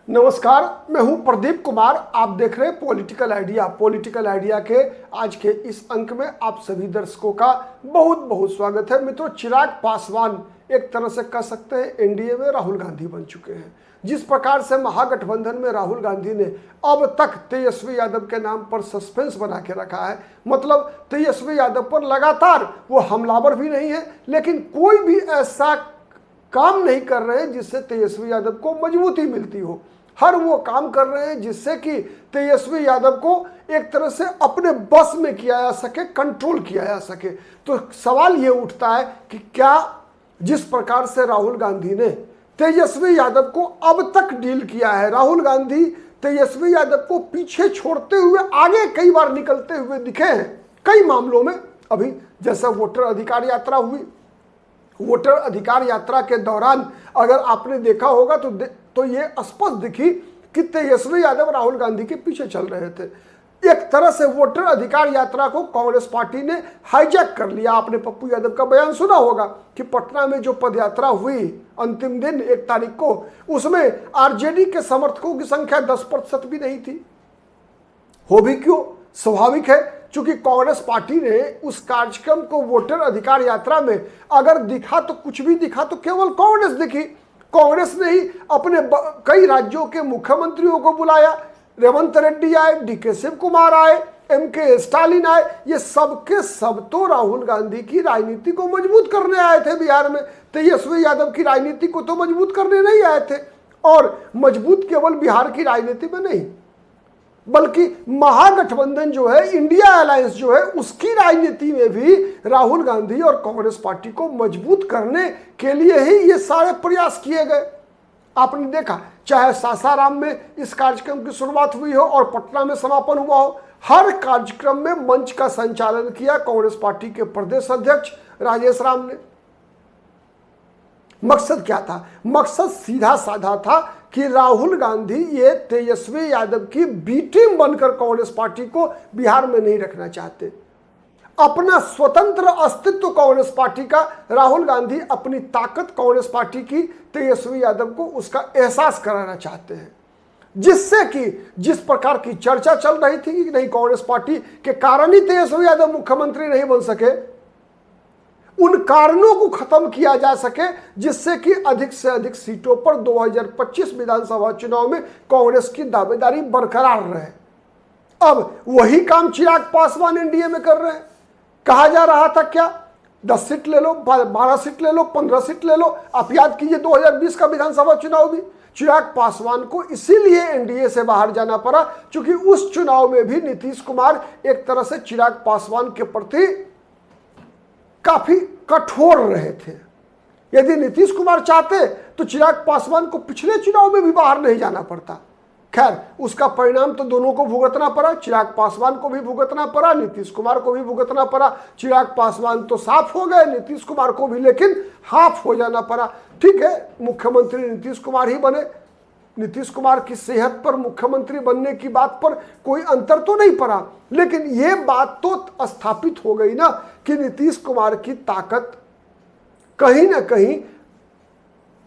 नमस्कार, मैं हूं प्रदीप कुमार। आप देख रहे हैं पॉलिटिकल आइडिया। पॉलिटिकल आइडिया के आज के इस अंक में आप सभी दर्शकों का बहुत बहुत स्वागत है। मित्रों, चिराग पासवान एक तरह से कह सकते हैं एनडीए में राहुल गांधी बन चुके हैं। जिस प्रकार से महागठबंधन में राहुल गांधी ने अब तक तेजस्वी यादव के नाम पर सस्पेंस बना के रखा है, मतलब तेजस्वी यादव पर लगातार वो हमलावर भी नहीं है, लेकिन कोई भी ऐसा काम नहीं कर रहे हैं जिससे तेजस्वी यादव को मजबूती मिलती हो। हर वो काम कर रहे हैं जिससे कि तेजस्वी यादव को एक तरह से अपने बस में किया जा सके, कंट्रोल किया जा सके। तो सवाल ये उठता है कि क्या जिस प्रकार से राहुल गांधी ने तेजस्वी यादव को अब तक डील किया है, राहुल गांधी तेजस्वी यादव को पीछे छोड़ते हुए आगे कई बार निकलते हुए दिखे हैं कई मामलों में। अभी जैसा वोटर अधिकार यात्रा हुई, वोटर अधिकार यात्रा के दौरान अगर आपने देखा होगा तो ये स्पष्ट दिखी कि तेजस्वी यादव राहुल गांधी के पीछे चल रहे थे। एक तरह से वोटर अधिकार यात्रा को कांग्रेस पार्टी ने हाईजैक कर लिया। आपने पप्पू यादव का बयान सुना होगा कि पटना में जो पदयात्रा हुई अंतिम दिन 1 तारीख को, उसमें आरजेडी के समर्थकों की संख्या 10% भी नहीं थी। हो भी क्यों, स्वाभाविक है, क्योंकि कांग्रेस पार्टी ने उस कार्यक्रम को वोटर अधिकार यात्रा में अगर दिखा तो कुछ भी दिखा तो केवल कांग्रेस दिखी। कांग्रेस ने ही अपने कई राज्यों के मुख्यमंत्रियों को बुलाया। रेवंत रेड्डी आए, डीके शिव कुमार आए, एमके स्टालिन आए। ये सबके सब तो राहुल गांधी की राजनीति को मजबूत करने आए थे बिहार में। तेजस्वी यादव की राजनीति को तो मजबूत करने नहीं आए थे। और मजबूत केवल बिहार की राजनीति में नहीं, बल्कि महागठबंधन जो है, इंडिया अलायंस जो है, उसकी राजनीति में भी राहुल गांधी और कांग्रेस पार्टी को मजबूत करने के लिए ही ये सारे प्रयास किए गए। आपने देखा, चाहे सासाराम में इस कार्यक्रम की शुरुआत हुई हो और पटना में समापन हुआ हो, हर कार्यक्रम में मंच का संचालन किया कांग्रेस पार्टी के प्रदेश अध्यक्ष राजेश राम ने। मकसद क्या था? मकसद सीधा साधा था कि राहुल गांधी ये तेजस्वी यादव की बी टीम बनकर कांग्रेस पार्टी को बिहार में नहीं रखना चाहते। अपना स्वतंत्र अस्तित्व कांग्रेस पार्टी का राहुल गांधी अपनी ताकत कांग्रेस पार्टी की तेजस्वी यादव को उसका एहसास कराना चाहते हैं। जिससे कि जिस प्रकार की चर्चा चल रही थी कि नहीं, कांग्रेस पार्टी के कारण ही तेजस्वी यादव मुख्यमंत्री नहीं बन सके, उन कारणों को खत्म किया जा सके, जिससे कि अधिक से अधिक सीटों पर 2025 विधानसभा चुनाव में कांग्रेस की दावेदारी बरकरार रहे। अब वही काम चिराग पासवान एनडीए में कर रहे हैं। कहा जा रहा था क्या, 10 सीट ले लो, 12 सीट ले लो, 15 सीट ले लो। आप याद कीजिए 2020 का विधानसभा चुनाव भी चिराग पासवान को इसीलिए एनडीए से बाहर जाना पड़ा, क्योंकि उस चुनाव में भी नीतीश कुमार एक तरह से चिराग पासवान के प्रति काफी कठोर रहे थे। यदि नीतीश कुमार चाहते तो चिराग पासवान को पिछले चुनाव में भी बाहर नहीं जाना पड़ता। खैर, उसका परिणाम तो दोनों को भुगतना पड़ा। चिराग पासवान को भी भुगतना पड़ा, नीतीश कुमार को भी भुगतना पड़ा। चिराग पासवान तो साफ हो गए, नीतीश कुमार को भी लेकिन हाफ हो जाना पड़ा। ठीक है, मुख्यमंत्री नीतीश कुमार ही बने। नीतीश कुमार की सेहत पर मुख्यमंत्री बनने की बात पर कोई अंतर तो नहीं पड़ा, लेकिन यह बात तो स्थापित हो गई ना कि नीतीश कुमार की ताकत कहीं ना कहीं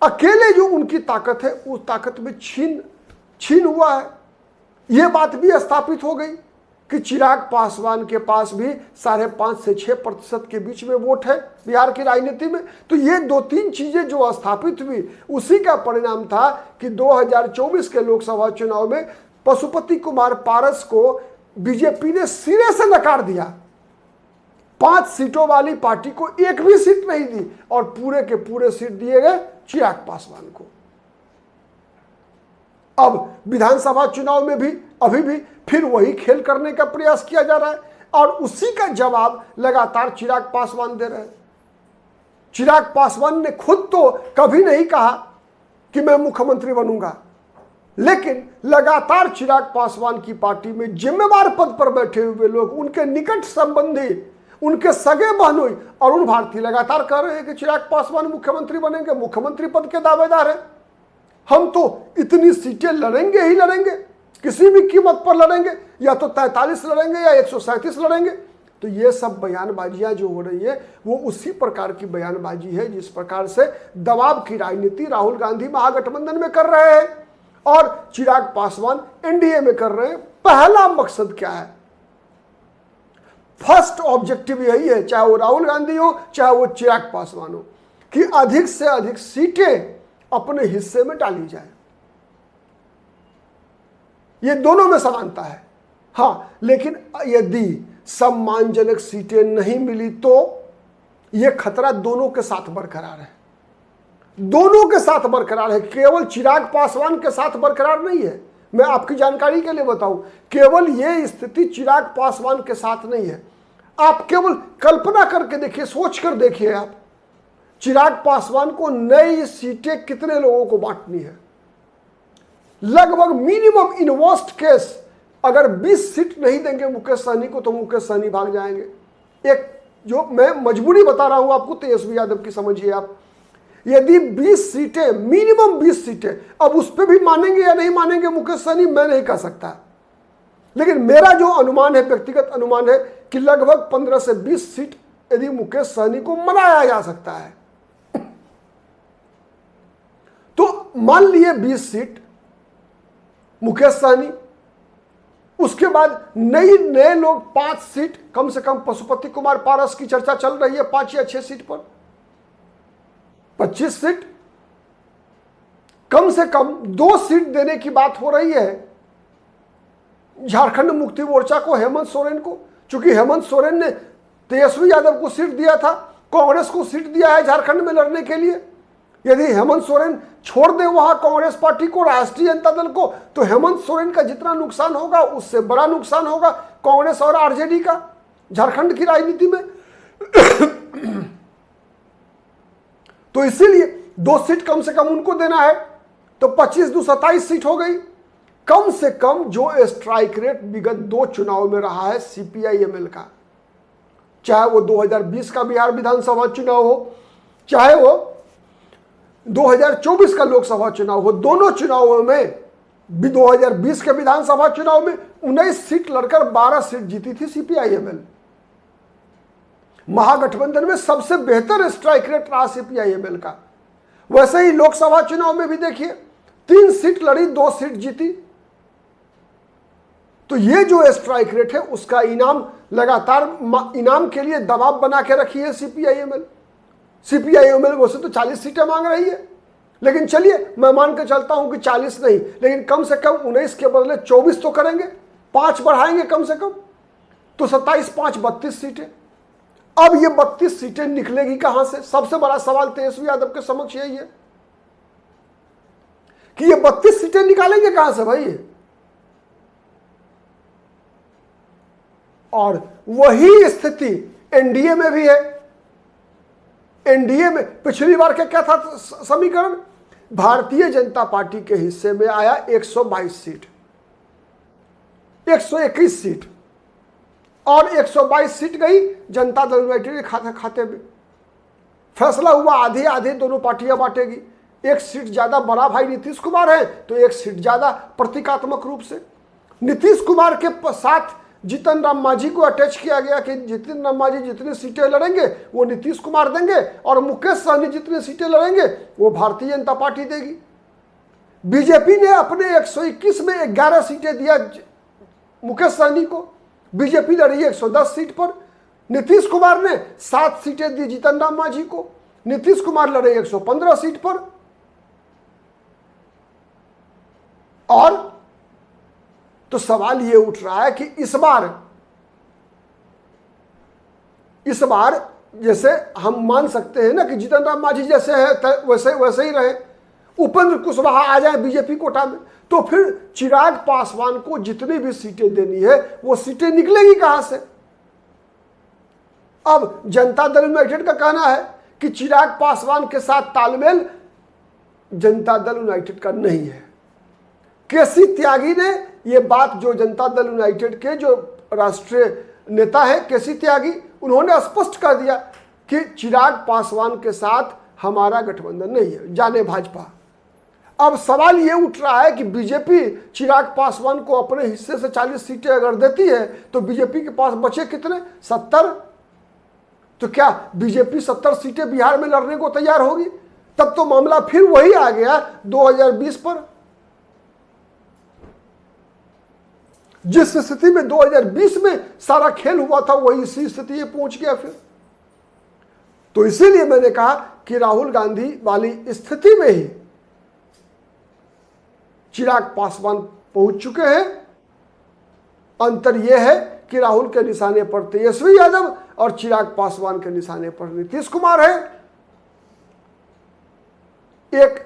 अकेले जो उनकी ताकत है उस ताकत में छीन हुआ है। यह बात भी स्थापित हो गई कि चिराग पासवान के पास भी 5.5 से 6% के बीच में वोट है बिहार की राजनीति में। तो ये 2-3 चीजें जो स्थापित हुई, उसी का परिणाम था कि 2024 के लोकसभा चुनाव में पशुपति कुमार पारस को बीजेपी ने सिरे से नकार दिया। 5 सीटों वाली पार्टी को एक भी सीट नहीं दी और पूरे के पूरे सीट दिए गए चिराग पासवान को। अब विधानसभा चुनाव में भी अभी भी फिर वही खेल करने का प्रयास किया जा रहा है और उसी का जवाब लगातार चिराग पासवान दे रहे हैं। चिराग पासवान ने खुद तो कभी नहीं कहा कि मैं मुख्यमंत्री बनूंगा, लेकिन लगातार चिराग पासवान की पार्टी में जिम्मेवार पद पर बैठे हुए लोग, उनके निकट संबंधी, उनके सगे बहनोई अरुण भारती लगातार कह रहे हैं कि चिराग पासवान मुख्यमंत्री बनेंगे, मुख्यमंत्री पद के दावेदार है। हम तो इतनी सीटें लड़ेंगे ही लड़ेंगे, किसी भी कीमत पर लड़ेंगे, या तो 43 लड़ेंगे या 137 लड़ेंगे। तो ये सब बयानबाजियां जो हो रही है वो उसी प्रकार की बयानबाजी है जिस प्रकार से दबाव की राजनीति राहुल गांधी महागठबंधन में कर रहे हैं। और चिराग पासवान एनडीए में कर रहे हैं। पहला मकसद क्या है? फर्स्ट ऑब्जेक्टिव यही है, चाहे वो राहुल गांधी हो चाहे वो चिराग पासवान हो, कि अधिक से अधिक सीटें अपने हिस्से में डाली जाए। ये दोनों में समानता है। हाँ, लेकिन यदि सम्मानजनक सीटें नहीं मिली तो यह खतरा दोनों के साथ बरकरार है। दोनों के साथ बरकरार है, केवल चिराग पासवान के साथ बरकरार नहीं है। मैं आपकी जानकारी के लिए बताऊं, केवल यह स्थिति चिराग पासवान के साथ नहीं है। आप केवल कल्पना करके देखिए, सोच कर देखिए, आप चिराग पासवान को नई सीटें कितने लोगों को बांटनी है। लगभग मिनिमम इन वर्स्ट केस अगर 20 सीट नहीं देंगे मुकेश सहनी को तो मुकेश सहनी भाग जाएंगे। एक जो मैं मजबूरी बता रहा हूं आपको, तेजस्वी यादव की समझिए आप। यदि 20 सीटें, मिनिमम 20 सीटें, अब उस पर भी मानेंगे या नहीं मानेंगे मुकेश सहनी मैं नहीं कह सकता, लेकिन मेरा जो अनुमान है, व्यक्तिगत अनुमान है कि लगभग 15 से 20 सीट यदि मुकेश सहनी को मनाया जा सकता है। तो मान लिए 20 सीट मुकेश सहनी, उसके बाद नए लोग 5 सीट, कम से कम पशुपति कुमार पारस की चर्चा चल रही है 5 या 6 सीट पर, 25 सीट, कम से कम 2 सीट देने की बात हो रही है झारखंड मुक्ति मोर्चा को, हेमंत सोरेन को। चूंकि हेमंत सोरेन ने तेजस्वी यादव को सीट दिया था, कांग्रेस को सीट दिया है झारखंड में लड़ने के लिए। यदि हेमंत सोरेन छोड़ दे वहां कांग्रेस पार्टी को, राष्ट्रीय जनता दल को, तो हेमंत सोरेन का जितना नुकसान होगा उससे बड़ा नुकसान होगा कांग्रेस और आरजेडी का झारखंड की राजनीति में। तो इसीलिए 2 सीट कम से कम उनको देना है, तो 25 × 27 सीट हो गई। कम से कम जो स्ट्राइक रेट विगत 2 चुनाव में रहा है सीपीआई-एमएल का, चाहे वो 2020 का बिहार विधानसभा चुनाव हो, चाहे वो 2024 का लोकसभा चुनाव हो, दोनों चुनावों में 2020 के विधानसभा चुनाव में 19 सीट लड़कर 12 सीट जीती थी सीपीआई-एमएल। महागठबंधन में सबसे बेहतर स्ट्राइक रेट रहा सीपीआई-एमएल का। वैसे ही लोकसभा चुनाव में भी देखिए, 3 सीट लड़ी, 2 सीट जीती। तो ये जो स्ट्राइक रेट है उसका इनाम लगातार इनाम के लिए दबाव बना के रखी है सीपीआई-एमएल। सीपीआई-एमएल वैसे तो 40 सीटें मांग रही है, लेकिन चलिए मैं मान के चलता हूं कि 40 नहीं, लेकिन कम से कम 19 के बदले 24 तो करेंगे, 5 बढ़ाएंगे कम से कम, तो 27 5 32 सीटें। अब ये 32 सीटें निकलेगी कहां से? सबसे बड़ा सवाल तेजस्वी यादव के समक्ष यही है कि ये 32 सीटें निकालेंगे कहां से भाई? और वही स्थिति एनडीए में भी है। एनडीए में पिछली बार क्या था समीकरण? भारतीय जनता पार्टी के हिस्से में आया 122 सीट, 121 सीट, और 122 सीट गई जनता दल यूनाइटेड के खाते में। फैसला हुआ आधे आधे दोनों पार्टियां बांटेगी। 1 सीट ज्यादा बड़ा भाई नीतीश कुमार है, तो 1 सीट ज्यादा प्रतीकात्मक रूप से नीतीश कुमार के साथ जीतन राम मांझी को अटैच किया गया कि जीतन राम मांझी जितनी सीटें लड़ेंगे वो नीतीश कुमार देंगे, और मुकेश सहनी जितनी सीटें लड़ेंगे वो भारतीय जनता पार्टी देगी। बीजेपी ने अपने 121 में 11 सीटें दिया मुकेश सहनी को, बीजेपी लड़ी 110 सीट पर। नीतीश कुमार ने 7 सीटें दी जीतन राम मांझी को, नीतीश कुमार लड़े 115 सीट पर। और तो सवाल ये उठ रहा है कि इस बार जैसे हम मान सकते हैं ना कि जीतन राम मांझी जैसे है वैसे ही रहे, उपेंद्र कुशवाहा आ जाए बीजेपी कोटा में, तो फिर चिराग पासवान को जितनी भी सीटें देनी है वो सीटें निकलेगी कहां से? अब जनता दल यूनाइटेड का कहना है कि चिराग पासवान के साथ तालमेल जनता दल यूनाइटेड का नहीं है। केसी त्यागी ने ये बात, जो जनता दल यूनाइटेड के जो राष्ट्रीय नेता है केसी त्यागी, उन्होंने स्पष्ट कर दिया कि चिराग पासवान के साथ हमारा गठबंधन नहीं है, जाने भाजपा। अब सवाल ये उठ रहा है कि बीजेपी चिराग पासवान को अपने हिस्से से 40 सीटें अगर देती है तो बीजेपी के पास बचे कितने? 70। तो क्या बीजेपी 70 सीटें बिहार में लड़ने को तैयार होगी? तब तो मामला फिर वही आ गया 2020 पर। जिस स्थिति में 2020 में सारा खेल हुआ था वही इसी स्थिति में पहुंच गया फिर। तो इसीलिए मैंने कहा कि राहुल गांधी वाली स्थिति में ही चिराग पासवान पहुंच चुके हैं। अंतर यह है कि राहुल के निशाने पर तेजस्वी यादव और चिराग पासवान के निशाने पर नीतीश कुमार है। एक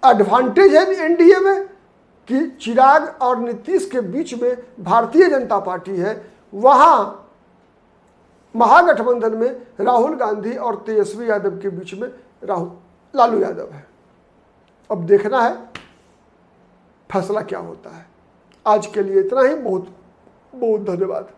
एडवांटेज है एनडीए में कि चिराग और नीतीश के बीच में भारतीय जनता पार्टी है, वहां महागठबंधन में राहुल गांधी और तेजस्वी यादव के बीच में लालू यादव है। अब देखना है फैसला क्या होता है। आज के लिए इतना ही। बहुत बहुत धन्यवाद।